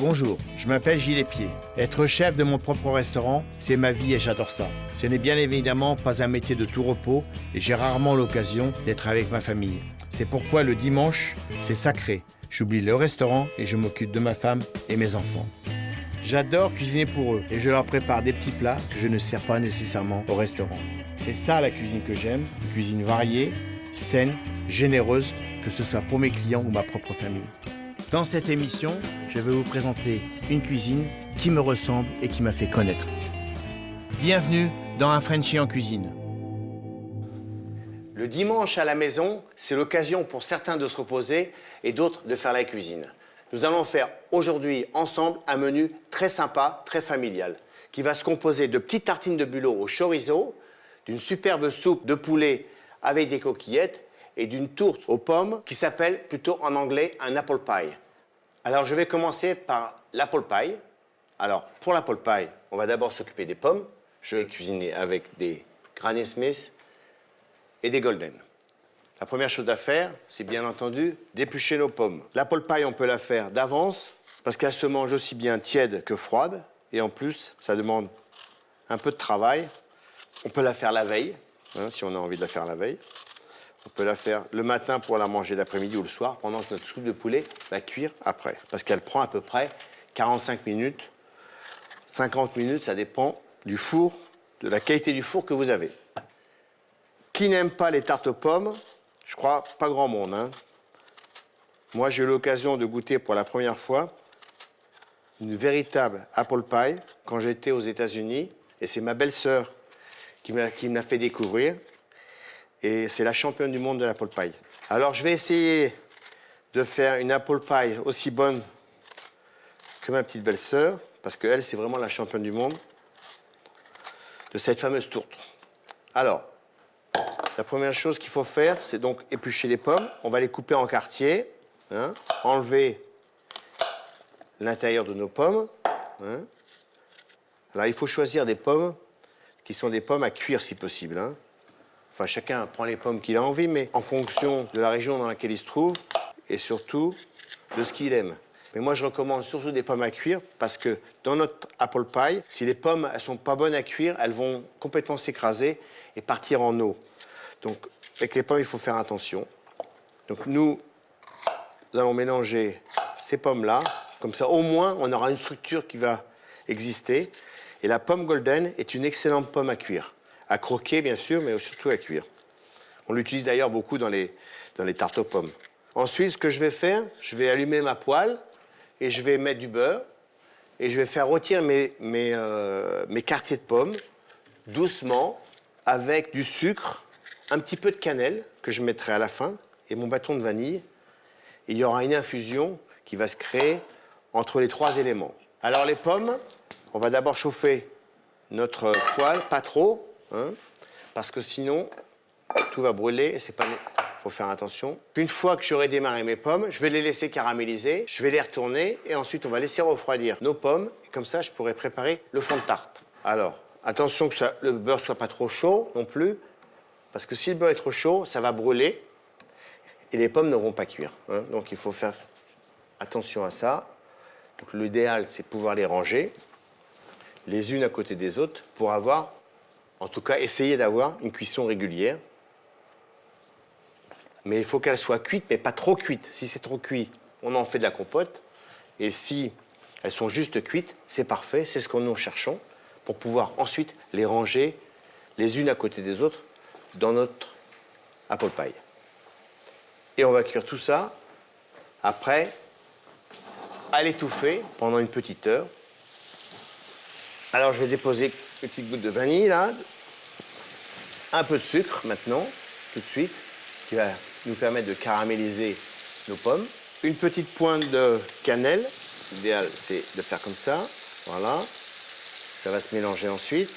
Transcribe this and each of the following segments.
Bonjour, je m'appelle Gilles Espier. Être chef de mon propre restaurant, c'est ma vie et j'adore ça. Ce n'est bien évidemment pas un métier de tout repos et j'ai rarement l'occasion d'être avec ma famille. C'est pourquoi le dimanche, c'est sacré. J'oublie le restaurant et je m'occupe de ma femme et mes enfants. J'adore cuisiner pour eux et je leur prépare des petits plats que je ne sers pas nécessairement au restaurant. C'est ça la cuisine que j'aime, une cuisine variée, saine, généreuse, que ce soit pour mes clients ou ma propre famille. Dans cette émission, je vais vous présenter une cuisine qui me ressemble et qui m'a fait connaître. Bienvenue dans Un Frenchie en cuisine. Le dimanche à la maison, c'est l'occasion pour certains de se reposer et d'autres de faire la cuisine. Nous allons faire aujourd'hui ensemble un menu très sympa, très familial, qui va se composer de petites tartines de bulot au chorizo, d'une superbe soupe de poulet avec des coquillettes et d'une tourte aux pommes qui s'appelle plutôt en anglais un apple pie. Alors je vais commencer par l'apple pie. Alors pour l'apple pie, on va d'abord s'occuper des pommes. Je vais cuisiner avec des Granny Smith et des Golden. La première chose à faire, c'est bien entendu d'éplucher nos pommes. L'apple pie, on peut la faire d'avance parce qu'elle se mange aussi bien tiède que froide. Et en plus, ça demande un peu de travail. On peut la faire la veille, si on a envie de la faire la veille. On peut la faire le matin pour la manger l'après-midi ou le soir, pendant que notre soupe de poulet va cuire après. Parce qu'elle prend à peu près 45 minutes, 50 minutes, ça dépend du four, de la qualité du four que vous avez. Qui n'aime pas les tartes aux pommes? Je crois pas grand monde. Moi, j'ai eu l'occasion de goûter pour la première fois une véritable apple pie quand j'étais aux États-Unis. Et c'est ma belle-sœur qui me l'a fait découvrir. Et c'est la championne du monde de l'apple pie. Alors, je vais essayer de faire une apple pie aussi bonne que ma petite belle-sœur, parce qu'elle, c'est vraiment la championne du monde de cette fameuse tourte. Alors, la première chose qu'il faut faire, c'est donc éplucher les pommes. On va les couper en quartiers, enlever l'intérieur de nos pommes. Alors, il faut choisir des pommes qui sont des pommes à cuire si possible. Enfin, chacun prend les pommes qu'il a envie, mais en fonction de la région dans laquelle il se trouve et surtout de ce qu'il aime. Mais moi, je recommande surtout des pommes à cuire parce que dans notre apple pie, si les pommes ne sont pas bonnes à cuire, elles vont complètement s'écraser et partir en eau. Donc, avec les pommes, il faut faire attention. Donc, nous allons mélanger ces pommes-là. Comme ça, au moins, on aura une structure qui va exister. Et la pomme golden est une excellente pomme à cuire. À croquer, bien sûr, mais surtout à cuire. On l'utilise d'ailleurs beaucoup dans les tartes aux pommes. Ensuite, ce que je vais faire, je vais allumer ma poêle et je vais mettre du beurre et je vais faire rôtir mes quartiers de pommes doucement avec du sucre, un petit peu de cannelle que je mettrai à la fin et mon bâton de vanille. Et il y aura une infusion qui va se créer entre les trois éléments. Alors les pommes, on va d'abord chauffer notre poêle, pas trop, parce que sinon, tout va brûler et c'est pas... Il faut faire attention. Une fois que j'aurai démarré mes pommes, je vais les laisser caraméliser, je vais les retourner et ensuite on va laisser refroidir nos pommes. Et comme ça, je pourrai préparer le fond de tarte. Alors, attention que le beurre soit pas trop chaud non plus, parce que si le beurre est trop chaud, ça va brûler et les pommes ne vont pas cuire. Donc il faut faire attention à ça. Donc l'idéal, c'est de pouvoir les ranger les unes à côté des autres pour avoir, en tout cas, essayer d'avoir une cuisson régulière. Mais il faut qu'elle soit cuite, mais pas trop cuite. Si c'est trop cuit, on en fait de la compote. Et si elles sont juste cuites, c'est parfait, c'est ce que nous cherchons, pour pouvoir ensuite les ranger les unes à côté des autres dans notre apple pie. Et on va cuire tout ça, après, à l'étouffer pendant une petite heure. Alors je vais déposer une petite goutte de vanille là, un peu de sucre maintenant, tout de suite, qui va nous permettre de caraméliser nos pommes. Une petite pointe de cannelle, l'idéal c'est de faire comme ça, voilà. Ça va se mélanger ensuite.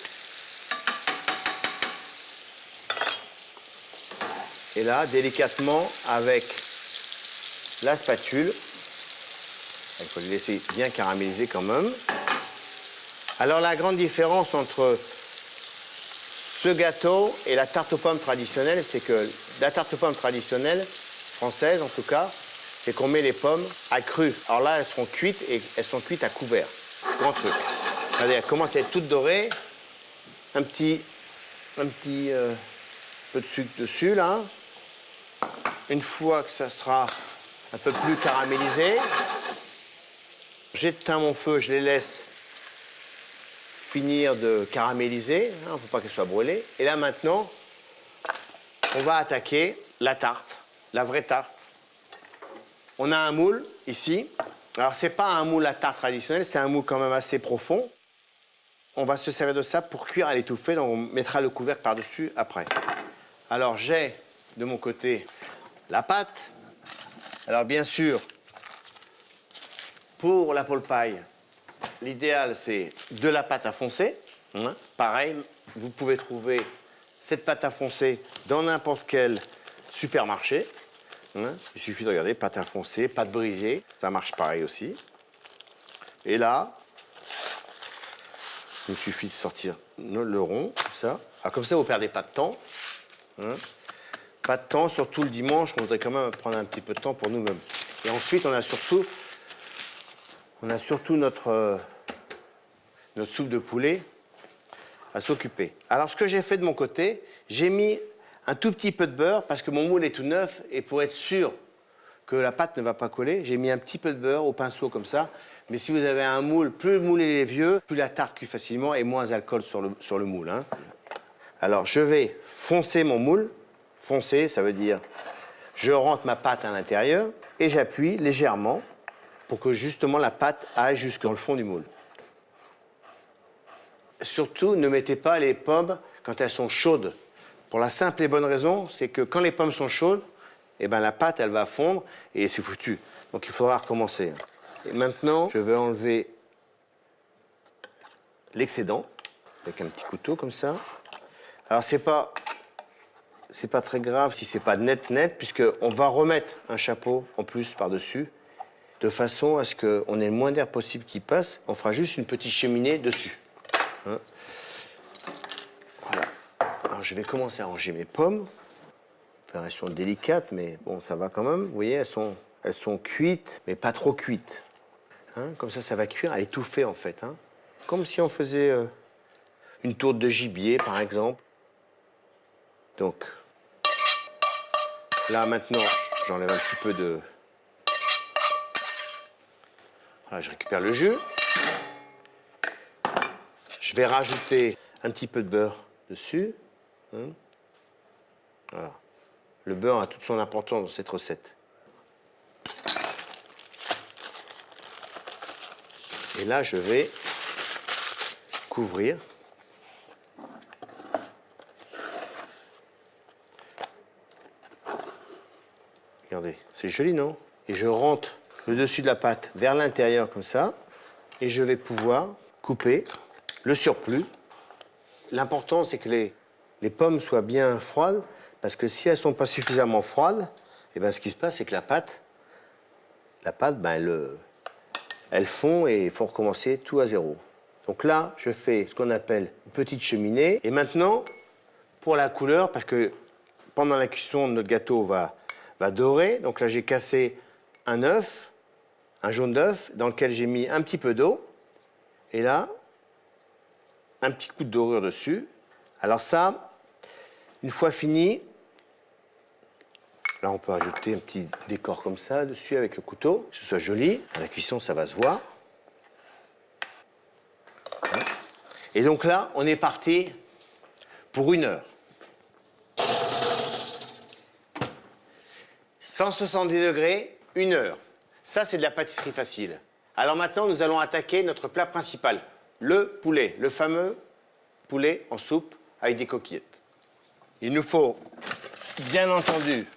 Et là, délicatement, avec la spatule, il faut les laisser bien caraméliser quand même. Alors la grande différence entre ce gâteau et la tarte aux pommes traditionnelle, c'est que la tarte aux pommes traditionnelle, française en tout cas, c'est qu'on met les pommes à cru. Alors là, elles seront cuites et elles sont cuites à couvert. Grand truc. Regardez, elles commencent à être toutes dorées. Un petit peu de sucre dessus, là. Une fois que ça sera un peu plus caramélisé, j'éteins mon feu, je les laisse finir de caraméliser. Il ne faut pas qu'elles soient brûlées. Et là, maintenant, on va attaquer la tarte, la vraie tarte. On a un moule, ici. Alors, ce n'est pas un moule à tarte traditionnel, c'est un moule quand même assez profond. On va se servir de ça pour cuire à l'étouffée, donc on mettra le couvercle par-dessus après. Alors, j'ai de mon côté la pâte. Alors, bien sûr, pour la pole pie, l'idéal, c'est de la pâte à foncer. Pareil, vous pouvez trouver cette pâte à foncer dans n'importe quel supermarché. Il suffit de regarder, pâte à foncer, pâte brisée, ça marche pareil aussi. Et là, il suffit de sortir le rond, comme ça. Alors comme ça, vous ne perdez pas de temps. Pas de temps, surtout le dimanche, on voudrait quand même prendre un petit peu de temps pour nous-mêmes. Et ensuite, on a surtout notre soupe de poulet à s'occuper. Alors, ce que j'ai fait de mon côté, j'ai mis un tout petit peu de beurre parce que mon moule est tout neuf et pour être sûr que la pâte ne va pas coller, j'ai mis un petit peu de beurre au pinceau comme ça. Mais si vous avez un moule, plus le moule est vieux, plus la tarte cuit facilement et moins d'alcool sur le moule. Alors, je vais foncer mon moule. Foncer, ça veut dire je rentre ma pâte à l'intérieur et j'appuie légèrement pour que justement la pâte aille jusqu'au le fond du moule. Surtout, ne mettez pas les pommes quand elles sont chaudes. Pour la simple et bonne raison, c'est que quand les pommes sont chaudes, eh ben, la pâte, elle va fondre et c'est foutu. Donc, il faudra recommencer. Et maintenant, je vais enlever l'excédent avec un petit couteau comme ça. Alors, c'est pas très grave si c'est pas net, puisqu'on va remettre un chapeau en plus par-dessus, de façon à ce qu'on ait le moins d'air possible qui passe. On fera juste une petite cheminée dessus. Voilà. Alors, je vais commencer à ranger mes pommes. Opération délicate, mais bon, ça va quand même. Vous voyez, elles sont cuites, mais pas trop cuites. Comme ça va cuire à étouffer, en fait. Comme si on faisait une tourte de gibier, par exemple. Donc, là, maintenant, j'enlève un petit peu de... Voilà, je récupère le jus. Je vais rajouter un petit peu de beurre dessus. Voilà. Le beurre a toute son importance dans cette recette. Et là, je vais couvrir. Regardez, c'est joli, non? Et je rentre le dessus de la pâte vers l'intérieur comme ça. Et je vais pouvoir couper le surplus. L'important, c'est que les pommes soient bien froides, parce que si elles ne sont pas suffisamment froides, eh ben, ce qui se passe, c'est que la pâte, ben, elle fond et il faut recommencer tout à zéro. Donc là, je fais ce qu'on appelle une petite cheminée. Et maintenant, pour la couleur, parce que pendant la cuisson, notre gâteau va dorer. Donc là, j'ai cassé un œuf, un jaune d'œuf, dans lequel j'ai mis un petit peu d'eau. Et là, un petit coup de dorure dessus. Alors ça, une fois fini, là on peut ajouter un petit décor comme ça dessus avec le couteau, que ce soit joli. À la cuisson, ça va se voir. Et donc là, on est parti pour 1 heure. 170 degrés, 1 heure. Ça, c'est de la pâtisserie facile. Alors maintenant, nous allons attaquer notre plat principal, le poulet, le fameux poulet en soupe avec des coquillettes. Il nous faut, bien entendu,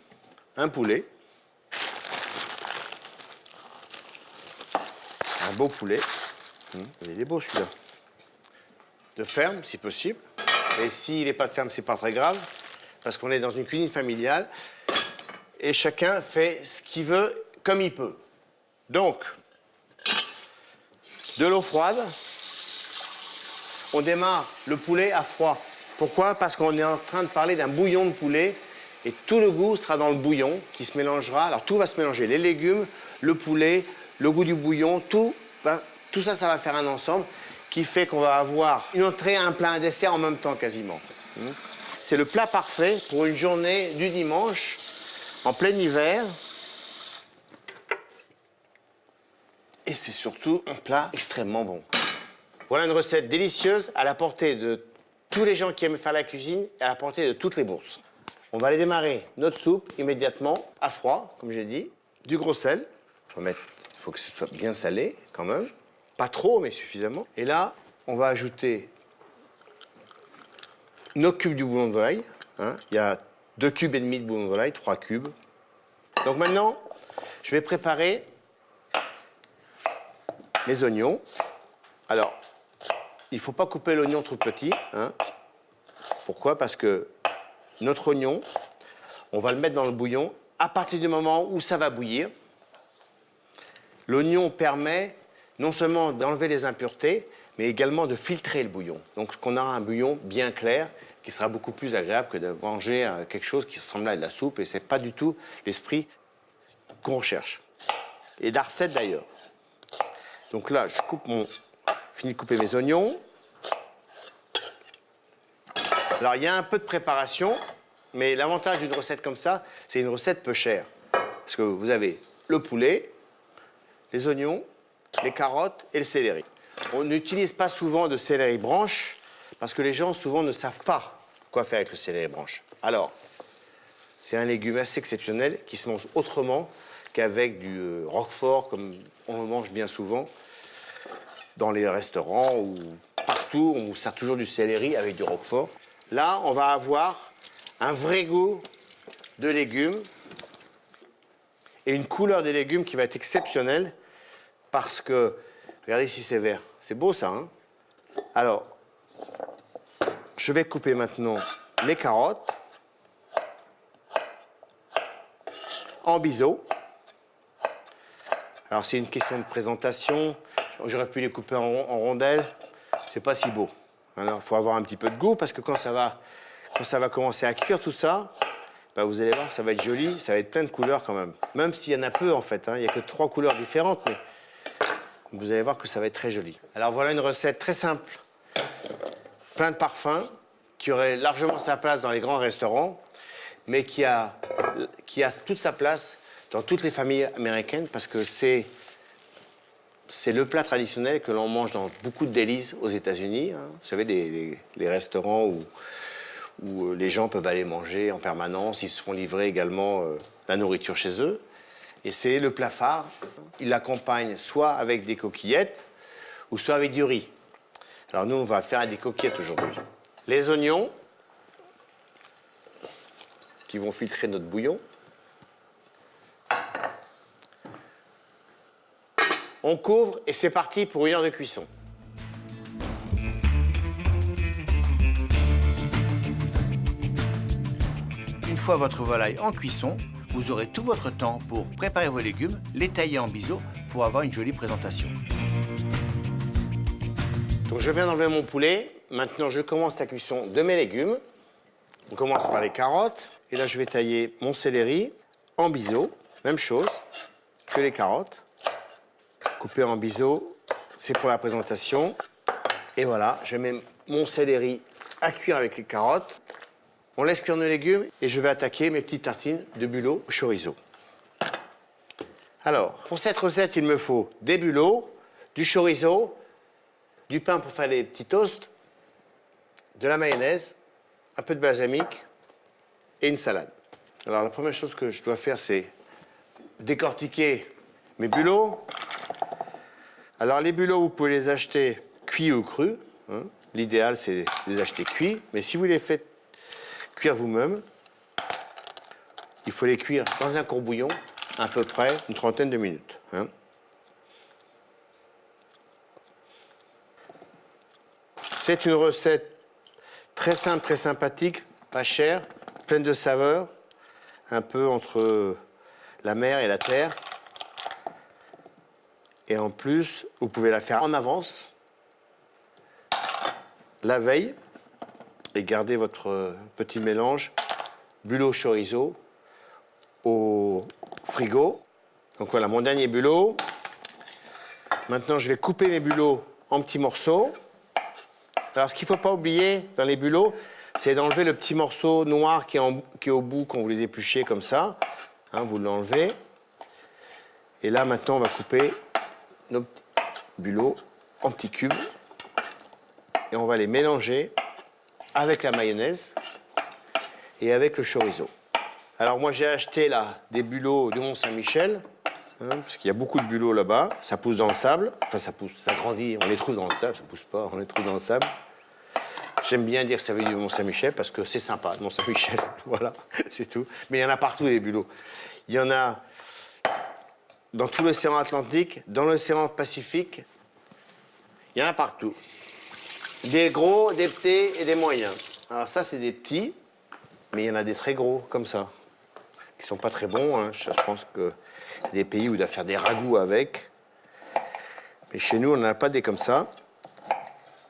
un poulet. Un beau poulet. Il est beau celui-là. De ferme, si possible. Et s'il n'est pas de ferme, c'est pas très grave, parce qu'on est dans une cuisine familiale et chacun fait ce qu'il veut comme il peut. Donc, de l'eau froide. On démarre le poulet à froid. Pourquoi? Parce qu'on est en train de parler d'un bouillon de poulet et tout le goût sera dans le bouillon qui se mélangera. Alors tout va se mélanger, les légumes, le poulet, le goût du bouillon, tout ça, ça va faire un ensemble qui fait qu'on va avoir une entrée, un plat, un dessert en même temps quasiment. C'est le plat parfait pour une journée du dimanche, en plein hiver. Et c'est surtout un plat extrêmement bon. Voilà une recette délicieuse à la portée de tous les gens qui aiment faire la cuisine et à la portée de toutes les bourses. On va aller démarrer notre soupe immédiatement à froid, comme j'ai dit. Du gros sel. Il faut que ce soit bien salé quand même. Pas trop, mais suffisamment. Et là, on va ajouter nos cubes du bouillon de volaille. Il y a 2,5 cubes de bouillon de volaille, 3 cubes. Donc maintenant, je vais préparer mes oignons. Alors, il ne faut pas couper l'oignon trop petit. Pourquoi? Parce que notre oignon, on va le mettre dans le bouillon à partir du moment où ça va bouillir. L'oignon permet non seulement d'enlever les impuretés, mais également de filtrer le bouillon. Donc, on aura un bouillon bien clair qui sera beaucoup plus agréable que de manger quelque chose qui ressemble à de la soupe. Et ce n'est pas du tout l'esprit qu'on recherche. Et la recette d'ailleurs. Donc là, je finis de couper mes oignons. Alors, il y a un peu de préparation, mais l'avantage d'une recette comme ça, c'est une recette peu chère. Parce que vous avez le poulet, les oignons, les carottes et le céleri. On n'utilise pas souvent de céleri branche parce que les gens souvent ne savent pas quoi faire avec le céleri branche. Alors, c'est un légume assez exceptionnel qui se mange autrement qu'avec du roquefort, comme on le mange bien souvent dans les restaurants ou partout. On sert toujours du céleri avec du roquefort. Là, on va avoir un vrai goût de légumes et une couleur des légumes qui va être exceptionnelle parce que, regardez si c'est vert, c'est beau ça, hein? Alors, je vais couper maintenant les carottes en biseaux. Alors, c'est une question de présentation. J'aurais pu les couper en rondelles. C'est pas si beau. Alors, il faut avoir un petit peu de goût parce que quand ça va commencer à cuire tout ça, vous allez voir, ça va être joli, ça va être plein de couleurs quand même. Même s'il y en a peu en fait, il n'y a que 3 couleurs différentes, mais vous allez voir que ça va être très joli. Alors voilà une recette très simple, plein de parfums, qui aurait largement sa place dans les grands restaurants, mais qui a toute sa place dans toutes les familles américaines parce que c'est le plat traditionnel que l'on mange dans beaucoup de délices aux États-Unis. Vous savez, les restaurants où les gens peuvent aller manger en permanence. Ils se font livrer également la nourriture chez eux. Et c'est le plat phare. Ils l'accompagnent soit avec des coquillettes ou soit avec du riz. Alors nous, on va faire des coquillettes aujourd'hui. Les oignons qui vont filtrer notre bouillon. On couvre et c'est parti pour 1 heure de cuisson. Une fois votre volaille en cuisson, vous aurez tout votre temps pour préparer vos légumes, les tailler en biseaux pour avoir une jolie présentation. Donc je viens d'enlever mon poulet. Maintenant, je commence la cuisson de mes légumes. On commence par les carottes. Et là, je vais tailler mon céleri en biseaux. Même chose que les carottes. Couper en biseaux, c'est pour la présentation. Et voilà, je mets mon céleri à cuire avec les carottes. On laisse cuire nos légumes et je vais attaquer mes petites tartines de bulots au chorizo. Alors, pour cette recette, il me faut des bulots, du chorizo, du pain pour faire les petits toasts, de la mayonnaise, un peu de balsamique et une salade. Alors, la première chose que je dois faire, c'est décortiquer mes bulots. Alors, les bulots, vous pouvez les acheter cuits ou crus. L'idéal, c'est de les acheter cuits. Mais si vous les faites cuire vous-même, il faut les cuire dans un courbouillon, à peu près une trentaine de minutes. C'est une recette très simple, très sympathique, pas chère, pleine de saveurs, un peu entre la mer et la terre. Et en plus, vous pouvez la faire en avance, la veille, et garder votre petit mélange bulot chorizo au frigo. Donc voilà, mon dernier bulot. Maintenant, je vais couper mes bulots en petits morceaux. Alors, ce qu'il ne faut pas oublier dans les bulots, c'est d'enlever le petit morceau noir qui est au bout quand vous les épluchez comme ça. Hein, vous l'enlevez. Et là, maintenant, on va couper nos petits bulots en petits cubes. Et on va les mélanger avec la mayonnaise et avec le chorizo. Alors, moi, j'ai acheté là des bulots du Mont-Saint-Michel. Hein, parce qu'il y a beaucoup de bulots là-bas. Ça pousse dans le sable. Enfin, ça pousse, ça grandit. On les trouve dans le sable. Ça pousse pas, on les trouve dans le sable. J'aime bien dire que ça vient du Mont-Saint-Michel parce que c'est sympa, le Mont-Saint-Michel. Voilà, c'est tout. Mais il y en a partout, des bulots. Il y en a dans tout l'océan Atlantique, dans l'océan Pacifique. Il y en a partout. Des gros, des petits et des moyens. Alors ça, c'est des petits, mais il y en a des très gros, comme ça, qui ne sont pas très bons. Hein. Je pense qu'il y a des pays où il doit faire des ragoûts avec. Mais chez nous, on n'en a pas des comme ça.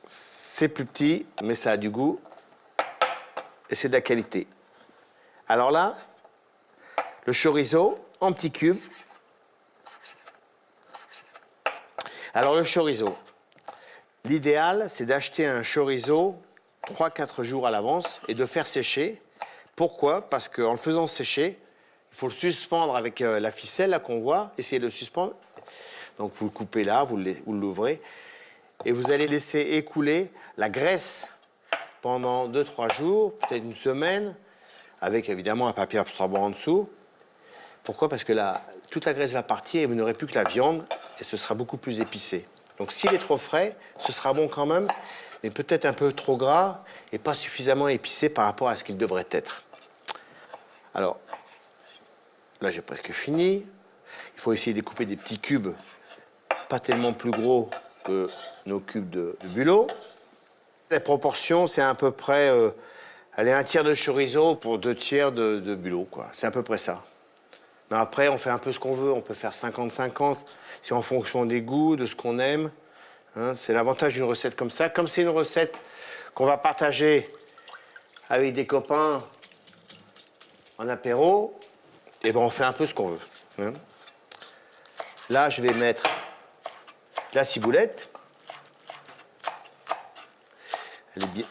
C'est plus petit, mais ça a du goût. Et c'est de la qualité. Alors là, le chorizo en petits cubes. Alors le chorizo, l'idéal, c'est d'acheter un chorizo 3-4 jours à l'avance et de faire sécher. Pourquoi? Parce qu'en le faisant sécher, il faut le suspendre avec la ficelle là qu'on voit. Essayez de le suspendre. Donc vous le coupez là, vous l'ouvrez. Et vous allez laisser écouler la graisse pendant 2-3 jours, peut-être une semaine, avec évidemment un papier absorbant en dessous. Pourquoi? Parce que toute la graisse va partir et vous n'aurez plus que la viande et ce sera beaucoup plus épicé. Donc s'il est trop frais, ce sera bon quand même, mais peut-être un peu trop gras et pas suffisamment épicé par rapport à ce qu'il devrait être. Alors, là j'ai presque fini. Il faut essayer de découper des petits cubes, pas tellement plus gros que nos cubes de bulot. La proportion, c'est à peu près allez, un tiers de chorizo pour 2 tiers de bulot, quoi. C'est à peu près ça. Mais après, on fait un peu ce qu'on veut. On peut faire 50-50. C'est en fonction des goûts, de ce qu'on aime. Hein, c'est l'avantage d'une recette comme ça. Comme c'est une recette qu'on va partager avec des copains en apéro, et ben on fait un peu ce qu'on veut. Hein. Là, je vais mettre la ciboulette.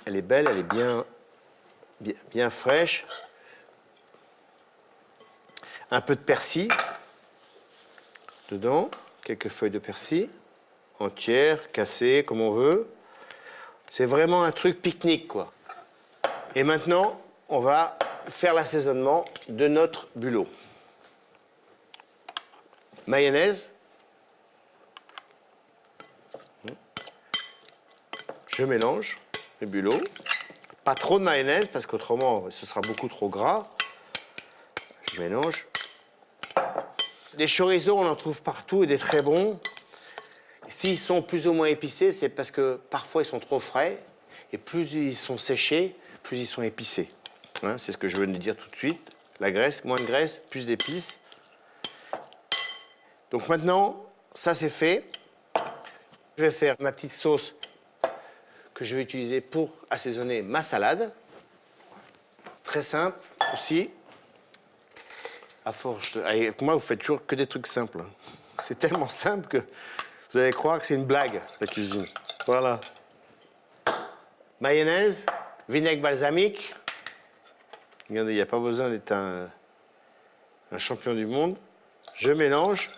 Elle est belle, elle est bien fraîche. Un peu de persil dedans, quelques feuilles de persil, entières, cassées, comme on veut. C'est vraiment un truc pique-nique, quoi. Et maintenant, on va faire l'assaisonnement de notre bulot. Mayonnaise. Je mélange le bulot. Pas trop de mayonnaise, parce qu'autrement, ce sera beaucoup trop gras. Je mélange. Les chorizos, on en trouve partout et des très bons. S'ils sont plus ou moins épicés, c'est parce que parfois ils sont trop frais. Et plus ils sont séchés, plus ils sont épicés. Hein, c'est ce que je veux dire tout de suite. La graisse, moins de graisse, plus d'épices. Donc maintenant, ça c'est fait. Je vais faire ma petite sauce que je vais utiliser pour assaisonner ma salade. Très simple aussi. À force avec moi, vous faites toujours que des trucs simples. C'est tellement simple que vous allez croire que c'est une blague, la cuisine. Voilà. Mayonnaise, vinaigre balsamique. Regardez, il n'y a pas besoin d'être un champion du monde. Je mélange.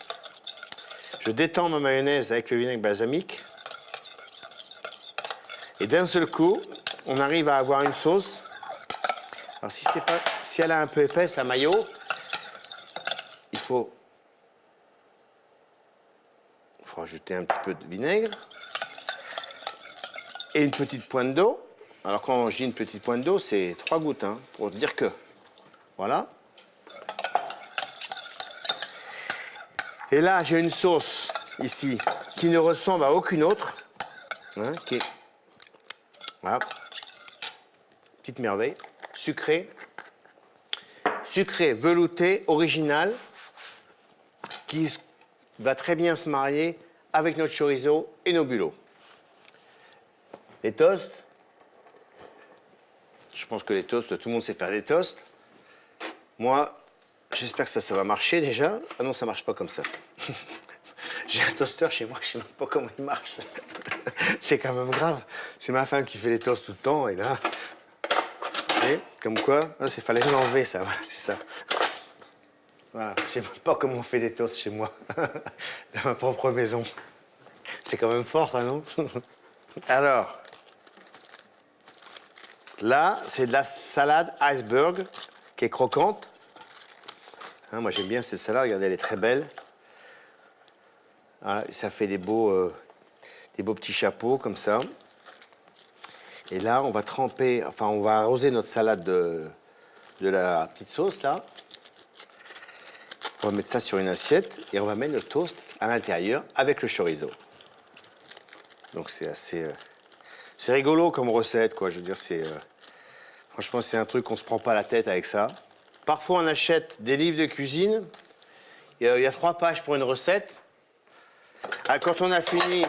Je détends ma mayonnaise avec le vinaigre balsamique. Et d'un seul coup, on arrive à avoir une sauce. Alors si elle est un peu épaisse, la mayo, il faut rajouter un petit peu de vinaigre et une petite pointe d'eau. Alors quand je dis une petite pointe d'eau, c'est 3 gouttes, hein, pour dire que. Voilà. Et là, j'ai une sauce ici qui ne ressemble à aucune autre. Hein, qui est... Voilà. Petite merveille. Sucrée. Sucrée, veloutée, originale, qui va très bien se marier avec notre chorizo et nos bulots. Les toasts. Je pense que les toasts, tout le monde sait faire des toasts. Moi, j'espère que ça va marcher déjà. Ah non, ça marche pas comme ça. J'ai un toaster chez moi, je sais même pas comment il marche. C'est quand même grave. C'est ma femme qui fait les toasts tout le temps, et là... Et comme quoi, il fallait l'enlever, ça, voilà, c'est ça. Voilà, je sais même pas comment on fait des toasts chez moi, dans ma propre maison. C'est quand même fort, ça, non? Alors, là, c'est de la salade iceberg, qui est croquante. Hein, moi, j'aime bien cette salade, regardez, elle est très belle. Voilà, ça fait des beaux petits chapeaux, comme ça. Et là, on va tremper, enfin, on va arroser notre salade de la petite sauce, là. On va mettre ça sur une assiette et on va mettre le toast à l'intérieur avec le chorizo. Donc, c'est assez... c'est rigolo comme recette, quoi. Je veux dire, c'est... franchement, c'est un truc qu'on se prend pas la tête avec ça. Parfois, on achète des livres de cuisine. Il y a 3 pages pour une recette. Ah, quand on a fini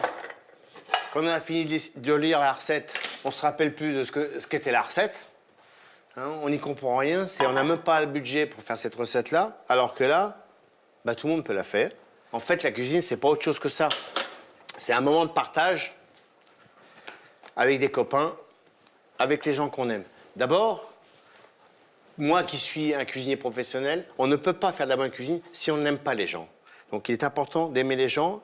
de lire la recette, on se rappelle plus de ce qu'était la recette. Hein, on n'y comprend rien. On n'a même pas le budget pour faire cette recette-là. Alors que là, bah, tout le monde peut la faire. En fait, la cuisine, c'est pas autre chose que ça. C'est un moment de partage avec des copains, avec les gens qu'on aime. D'abord, moi qui suis un cuisinier professionnel, on ne peut pas faire de la bonne cuisine si on n'aime pas les gens. Donc il est important d'aimer les gens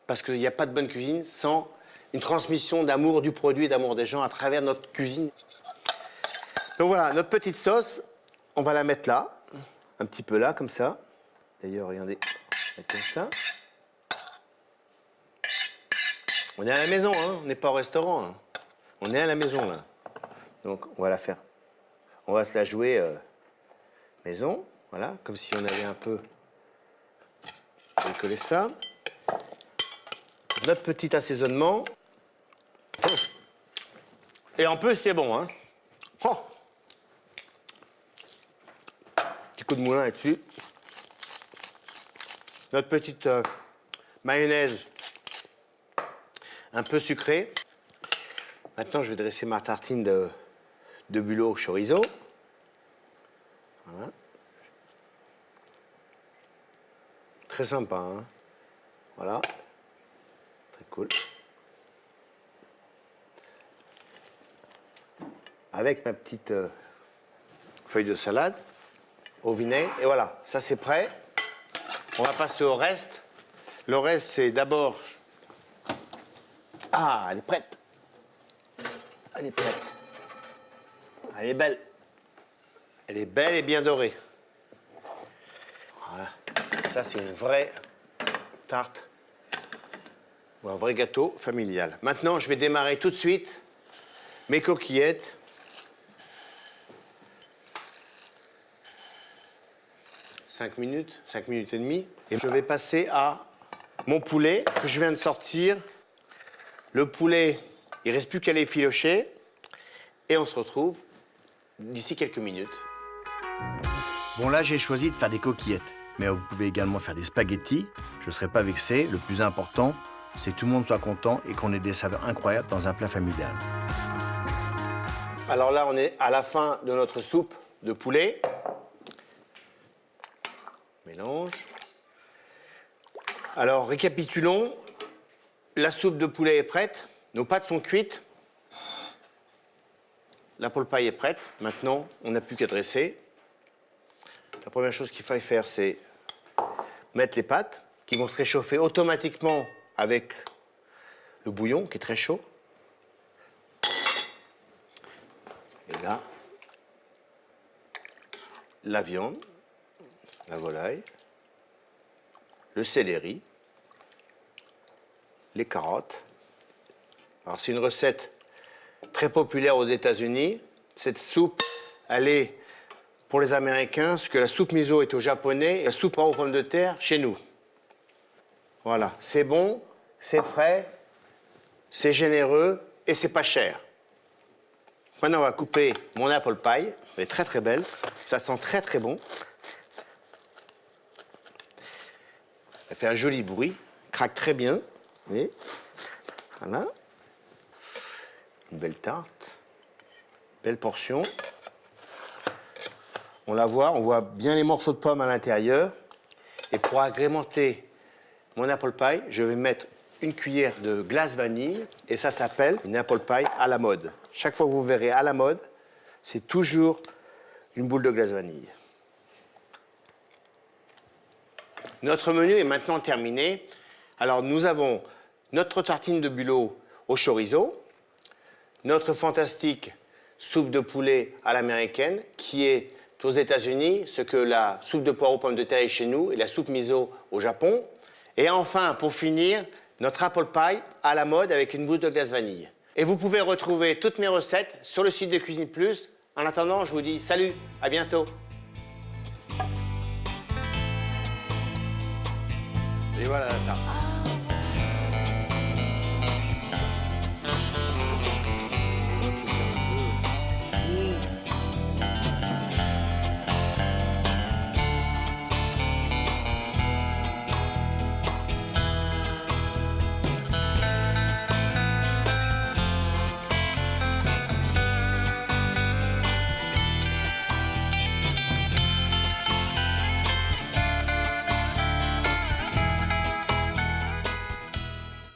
parce qu'il n'y a pas de bonne cuisine sans une transmission d'amour du produit et d'amour des gens à travers notre cuisine. Donc voilà, notre petite sauce, on va la mettre là, un petit peu là, comme ça. D'ailleurs, regardez, comme ça. On est à la maison, hein, on n'est pas au restaurant. Hein. On est à la maison, là. Donc, on va la faire. On va se la jouer maison, voilà, comme si on avait un peu bricolé ça. Notre petit assaisonnement. Et en plus, c'est bon, hein. Oh. Petit coup de moulin là-dessus. Notre petite mayonnaise un peu sucrée. Maintenant, je vais dresser ma tartine de bulot au chorizo. Voilà. Très sympa, hein. Voilà. Très cool. Avec ma petite feuille de salade au vinaigre. Et voilà, ça c'est prêt. On va passer au reste. Le reste, c'est d'abord... Ah, elle est prête. Elle est prête. Elle est belle. Elle est belle et bien dorée. Voilà. Ça, c'est une vraie tarte ou un vrai gâteau familial. Maintenant, je vais démarrer tout de suite mes coquillettes. Cinq minutes et demie. Et je vais passer à mon poulet que je viens de sortir. Le poulet, il ne reste plus qu'à l'effilocher. Et on se retrouve d'ici quelques minutes. Bon, là, j'ai choisi de faire des coquillettes. Mais vous pouvez également faire des spaghettis. Je ne serai pas vexé. Le plus important, c'est que tout le monde soit content et qu'on ait des saveurs incroyables dans un plat familial. Alors là, on est à la fin de notre soupe de poulet. Mélange. Alors, récapitulons. La soupe de poulet est prête. Nos pâtes sont cuites. La poêle paille est prête. Maintenant, on n'a plus qu'à dresser. La première chose qu'il faut faire, c'est mettre les pâtes qui vont se réchauffer automatiquement avec le bouillon qui est très chaud. Et là, la viande, la volaille, le céleri, les carottes. Alors, c'est une recette très populaire aux États-Unis. Cette soupe, elle est pour les Américains ce que la soupe miso est aux Japonais et la soupe aux pommes de terre chez nous. Voilà, c'est bon, c'est frais, c'est généreux et c'est pas cher. Maintenant, on va couper mon apple pie. Elle est très très belle. Ça sent très très bon. Elle fait un joli bruit, craque très bien. Et voilà. Une belle tarte, belle portion. On la voit, on voit bien les morceaux de pommes à l'intérieur. Et pour agrémenter mon apple pie, je vais mettre une cuillère de glace vanille. Et ça s'appelle une apple pie à la mode. Chaque fois que vous verrez à la mode, c'est toujours une boule de glace vanille. Notre menu est maintenant terminé. Alors nous avons notre tartine de bulot au chorizo, notre fantastique soupe de poulet à l'américaine qui est aux États-Unis ce que la soupe de poireaux pommes de terre est chez nous et la soupe miso au Japon. Et enfin, pour finir, notre apple pie à la mode avec une boule de glace vanille. Et vous pouvez retrouver toutes mes recettes sur le site de Cuisine Plus. En attendant, je vous dis salut, à bientôt. Et voilà la tarte.